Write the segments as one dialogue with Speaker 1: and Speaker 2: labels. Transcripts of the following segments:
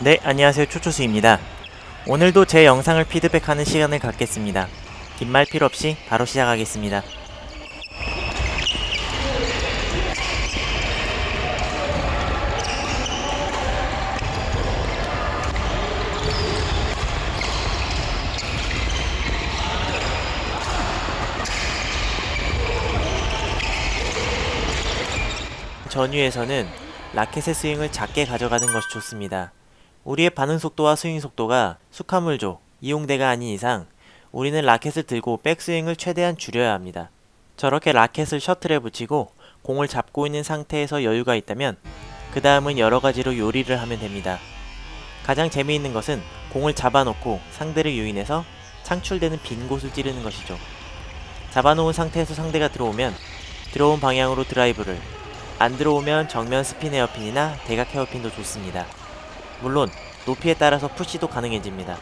Speaker 1: 네, 안녕하세요. 초초수입니다. 오늘도 제 영상을 피드백하는 시간을 갖겠습니다. 긴 말 필요 없이 바로 시작하겠습니다. 전위에서는 라켓의 스윙을 작게 가져가는 것이 좋습니다. 우리의 반응 속도와 스윙 속도가 수카물조, 이용대가 아닌 이상 우리는 라켓을 들고 백스윙을 최대한 줄여야 합니다. 저렇게 라켓을 셔틀에 붙이고 공을 잡고 있는 상태에서 여유가 있다면 그 다음은 여러가지로 요리를 하면 됩니다. 가장 재미있는 것은 공을 잡아놓고 상대를 유인해서 창출되는 빈 곳을 찌르는 것이죠. 잡아놓은 상태에서 상대가 들어오면 들어온 방향으로 드라이브를, 안 들어오면 정면 스핀 헤어핀이나 대각 헤어핀도 좋습니다. 물론 높이에 따라서 푸시도 가능해집니다.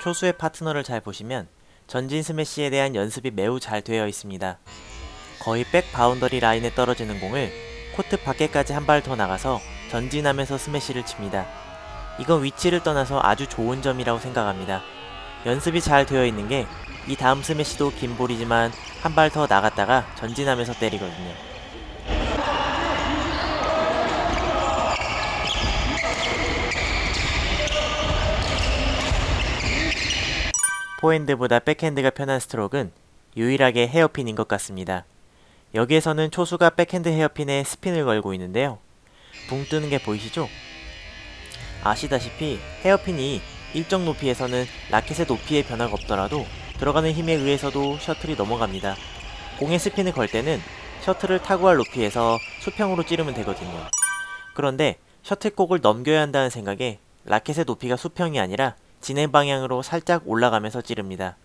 Speaker 1: 초수의 파트너를 잘 보시면 전진 스매시에 대한 연습이 매우 잘 되어 있습니다. 거의 백 바운더리 라인에 떨어지는 공을 코트 밖에까지 한 발 더 나가서 전진하면서 스매시를 칩니다. 이건 위치를 떠나서 아주 좋은 점이라고 생각합니다. 연습이 잘 되어 있는 게 이 다음 스매시도 긴 볼이지만 한 발 더 나갔다가 전진하면서 때리거든요. 포핸드보다 백핸드가 편한 스트로크는 유일하게 헤어핀인 것 같습니다. 여기에서는 초수가 백핸드 헤어핀에 스핀을 걸고 있는데요. 붕 뜨는 게 보이시죠? 아시다시피 헤어핀이 일정 높이에서는 라켓의 높이에 변화가 없더라도 들어가는 힘에 의해서도 셔틀이 넘어갑니다. 공에 스핀을 걸 때는 셔틀을 타고 갈 높이에서 수평으로 찌르면 되거든요. 그런데 셔틀콕을 넘겨야 한다는 생각에 라켓의 높이가 수평이 아니라 진행 방향으로 살짝 올라가면서 찌릅니다.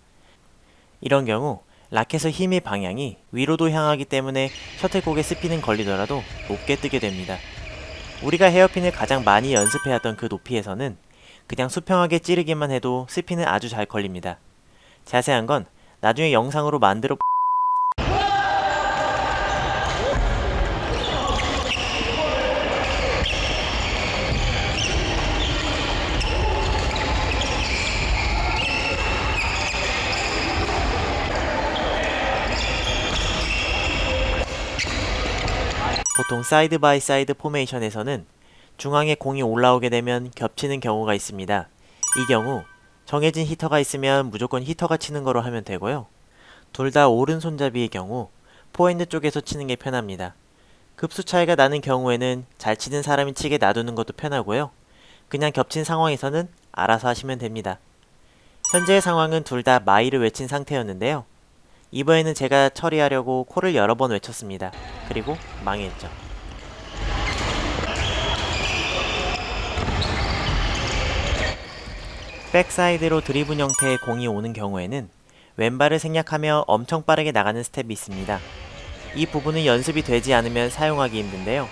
Speaker 1: 이런 경우 라켓의 힘의 방향이 위로도 향하기 때문에 셔틀콕의 스핀은 걸리더라도 높게 뜨게 됩니다. 우리가 헤어핀을 가장 많이 연습해왔던 그 높이에서는 그냥 수평하게 찌르기만 해도 스핀은 아주 잘 걸립니다. 자세한 건 나중에 영상으로 만들어 보통 사이드 바이 사이드 포메이션에서는 중앙에 공이 올라오게 되면 겹치는 경우가 있습니다. 이 경우 정해진 히터가 있으면 무조건 히터가 치는 거로 하면 되고요. 둘 다 오른손잡이의 경우 포핸드 쪽에서 치는 게 편합니다. 급수 차이가 나는 경우에는 잘 치는 사람이 치게 놔두는 것도 편하고요. 그냥 겹친 상황에서는 알아서 하시면 됩니다. 현재의 상황은 둘 다 마이를 외친 상태였는데요. 이번에는 제가 처리하려고 콜을 여러 번 외쳤습니다. 그리고 망했죠. 백사이드로 드리븐 형태의 공이 오는 경우에는 왼발을 생략하며 엄청 빠르게 나가는 스텝이 있습니다. 이 부분은 연습이 되지 않으면 사용하기 힘든데요.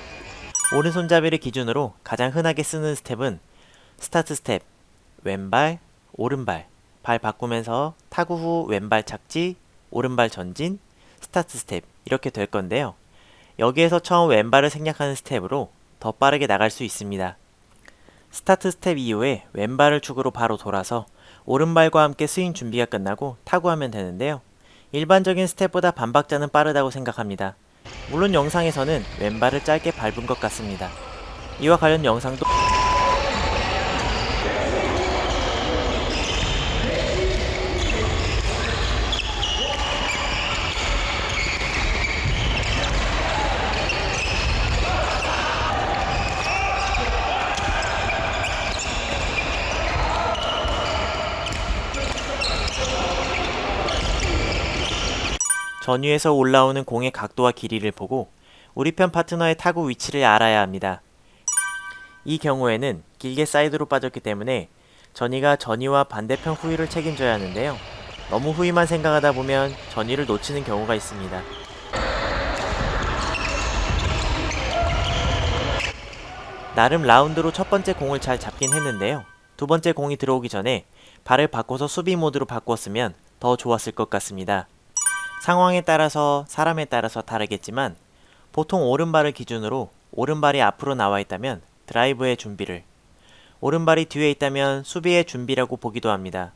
Speaker 1: 오른손잡이를 기준으로 가장 흔하게 쓰는 스텝은 스타트 스텝, 왼발, 오른발, 발 바꾸면서 타구 후 왼발 착지, 오른발 전진, 스타트 스텝 이렇게 될 건데요. 여기에서 처음 왼발을 생략하는 스텝으로 더 빠르게 나갈 수 있습니다. 스타트 스텝 이후에 왼발을 축으로 바로 돌아서 오른발과 함께 스윙 준비가 끝나고 타구하면 되는데요. 일반적인 스텝보다 반박자는 빠르다고 생각합니다. 물론 영상에서는 왼발을 짧게 밟은 것 같습니다. 이와 관련 영상도 전위에서 올라오는 공의 각도와 길이를 보고 우리 편 파트너의 타구 위치를 알아야 합니다. 이 경우에는 길게 사이드로 빠졌기 때문에 전위가 전위와 반대편 후위를 책임져야 하는데요. 너무 후위만 생각하다 보면 전위를 놓치는 경우가 있습니다. 나름 라운드로 첫 번째 공을 잘 잡긴 했는데요. 두 번째 공이 들어오기 전에 발을 바꿔서 수비 모드로 바꾸었으면 더 좋았을 것 같습니다. 상황에 따라서 사람에 따라서 다르겠지만 보통 오른발을 기준으로 오른발이 앞으로 나와 있다면 드라이브의 준비를, 오른발이 뒤에 있다면 수비의 준비라고 보기도 합니다.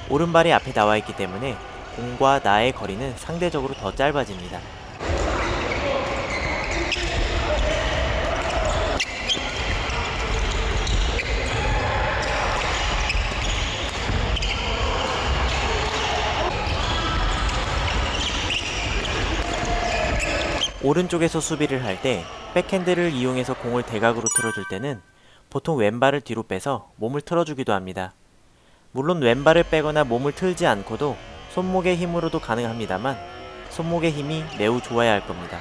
Speaker 1: 오른발이 앞에 나와 있기 때문에 공과 나의 거리는 상대적으로 더 짧아집니다. 오른쪽에서 수비를 할 때 백핸드를 이용해서 공을 대각으로 틀어줄 때는 보통 왼발을 뒤로 빼서 몸을 틀어주기도 합니다. 물론 왼발을 빼거나 몸을 틀지 않고도 손목의 힘으로도 가능합니다만 손목의 힘이 매우 좋아야 할 겁니다.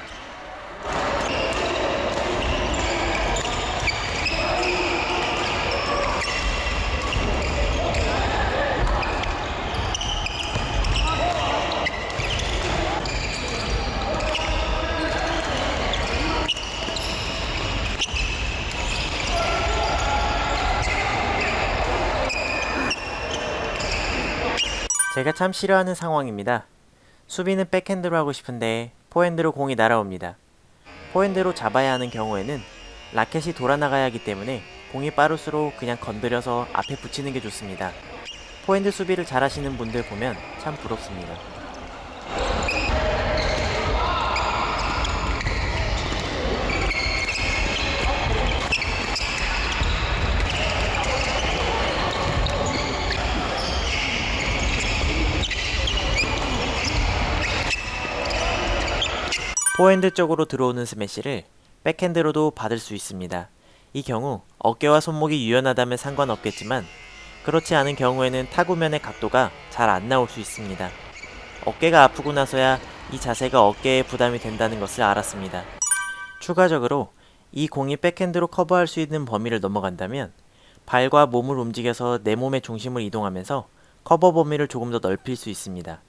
Speaker 1: 제가 참 싫어하는 상황입니다. 수비는 백핸드로 하고 싶은데 포핸드로 공이 날아옵니다. 포핸드로 잡아야 하는 경우에는 라켓이 돌아나가야 하기 때문에 공이 빠를수록 그냥 건드려서 앞에 붙이는 게 좋습니다. 포핸드 수비를 잘하시는 분들 보면 참 부럽습니다. 포핸드 쪽으로 들어오는 스매시를 백핸드로도 받을 수 있습니다. 이 경우 어깨와 손목이 유연하다면 상관없겠지만 그렇지 않은 경우에는 타구면의 각도가 잘 안 나올 수 있습니다. 어깨가 아프고 나서야 이 자세가 어깨에 부담이 된다는 것을 알았습니다. 추가적으로 이 공이 백핸드로 커버할 수 있는 범위를 넘어간다면 발과 몸을 움직여서 내 몸의 중심을 이동하면서 커버 범위를 조금 더 넓힐 수 있습니다.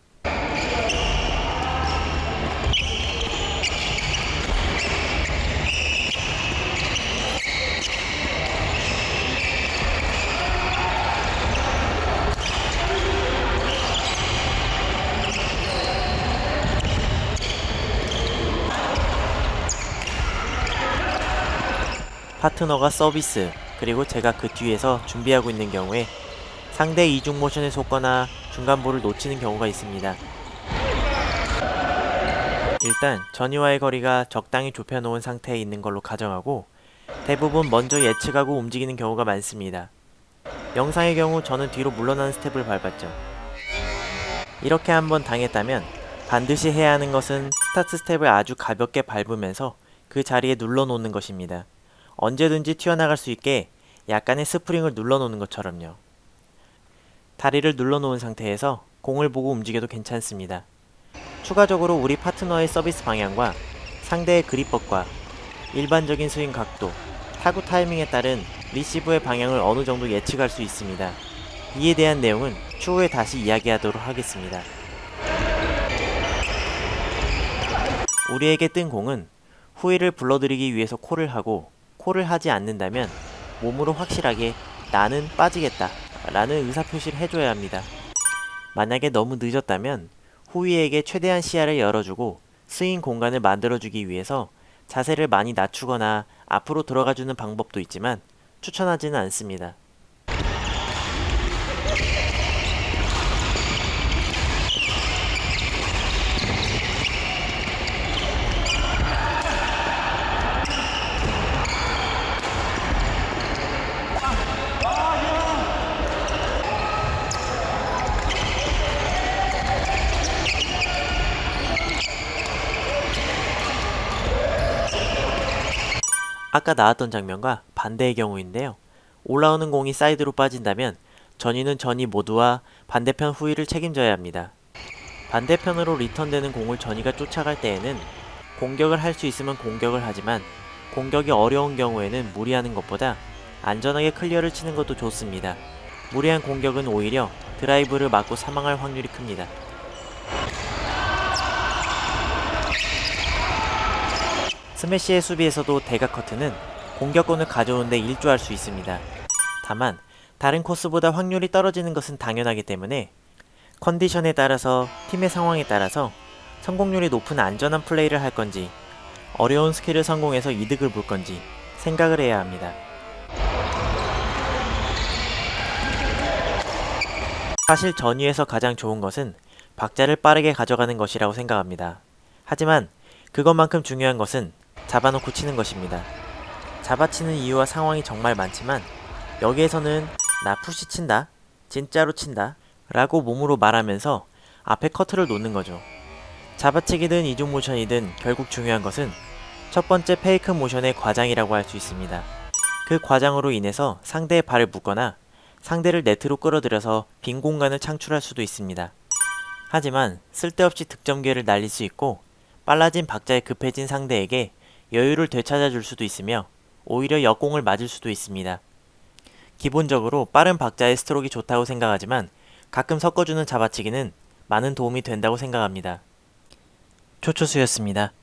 Speaker 1: 파트너가 서비스, 그리고 제가 그 뒤에서 준비하고 있는 경우에 상대 이중 모션에 속거나 중간볼을 놓치는 경우가 있습니다. 일단 전위와의 거리가 적당히 좁혀놓은 상태에 있는 걸로 가정하고 대부분 먼저 예측하고 움직이는 경우가 많습니다. 영상의 경우 저는 뒤로 물러나는 스텝을 밟았죠. 이렇게 한번 당했다면 반드시 해야 하는 것은 스타트 스텝을 아주 가볍게 밟으면서 그 자리에 눌러놓는 것입니다. 언제든지 튀어나갈 수 있게 약간의 스프링을 눌러놓는 것처럼요. 다리를 눌러놓은 상태에서 공을 보고 움직여도 괜찮습니다. 추가적으로 우리 파트너의 서비스 방향과 상대의 그립법과 일반적인 스윙 각도, 타구 타이밍에 따른 리시브의 방향을 어느 정도 예측할 수 있습니다. 이에 대한 내용은 추후에 다시 이야기하도록 하겠습니다. 우리에게 뜬 공은 후위를 불러들이기 위해서 콜을 하고 콜을 하지 않는다면 몸으로 확실하게 나는 빠지겠다 라는 의사표시를 해줘야 합니다. 만약에 너무 늦었다면 후위에게 최대한 시야를 열어주고 스윙 공간을 만들어주기 위해서 자세를 많이 낮추거나 앞으로 들어가주는 방법도 있지만 추천하지는 않습니다. 아까 나왔던 장면과 반대의 경우인데요. 올라오는 공이 사이드로 빠진다면 전위는 전위 모두와 반대편 후위를 책임져야 합니다. 반대편으로 리턴되는 공을 전위가 쫓아갈 때에는 공격을 할 수 있으면 공격을 하지만 공격이 어려운 경우에는 무리하는 것보다 안전하게 클리어를 치는 것도 좋습니다. 무리한 공격은 오히려 드라이브를 맞고 사망할 확률이 큽니다. 스매시의 수비에서도 대각 커트는 공격권을 가져오는데 일조할 수 있습니다. 다만 다른 코스보다 확률이 떨어지는 것은 당연하기 때문에 컨디션에 따라서 팀의 상황에 따라서 성공률이 높은 안전한 플레이를 할 건지 어려운 스킬을 성공해서 이득을 볼 건지 생각을 해야 합니다. 사실 전위에서 가장 좋은 것은 박자를 빠르게 가져가는 것이라고 생각합니다. 하지만 그것만큼 중요한 것은 잡아놓고 치는 것입니다. 잡아치는 이유와 상황이 정말 많지만 여기에서는 나 푸시 친다, 진짜로 친다 라고 몸으로 말하면서 앞에 커트를 놓는 거죠. 잡아치기든 이중 모션이든 결국 중요한 것은 첫 번째 페이크 모션의 과장이라고 할 수 있습니다. 그 과장으로 인해서 상대의 발을 묶거나 상대를 네트로 끌어들여서 빈 공간을 창출할 수도 있습니다. 하지만 쓸데없이 득점 기회를 날릴 수 있고 빨라진 박자에 급해진 상대에게 여유를 되찾아줄 수도 있으며 오히려 역공을 맞을 수도 있습니다. 기본적으로 빠른 박자의 스트로크가 좋다고 생각하지만 가끔 섞어주는 잡아치기는 많은 도움이 된다고 생각합니다. 초초수였습니다.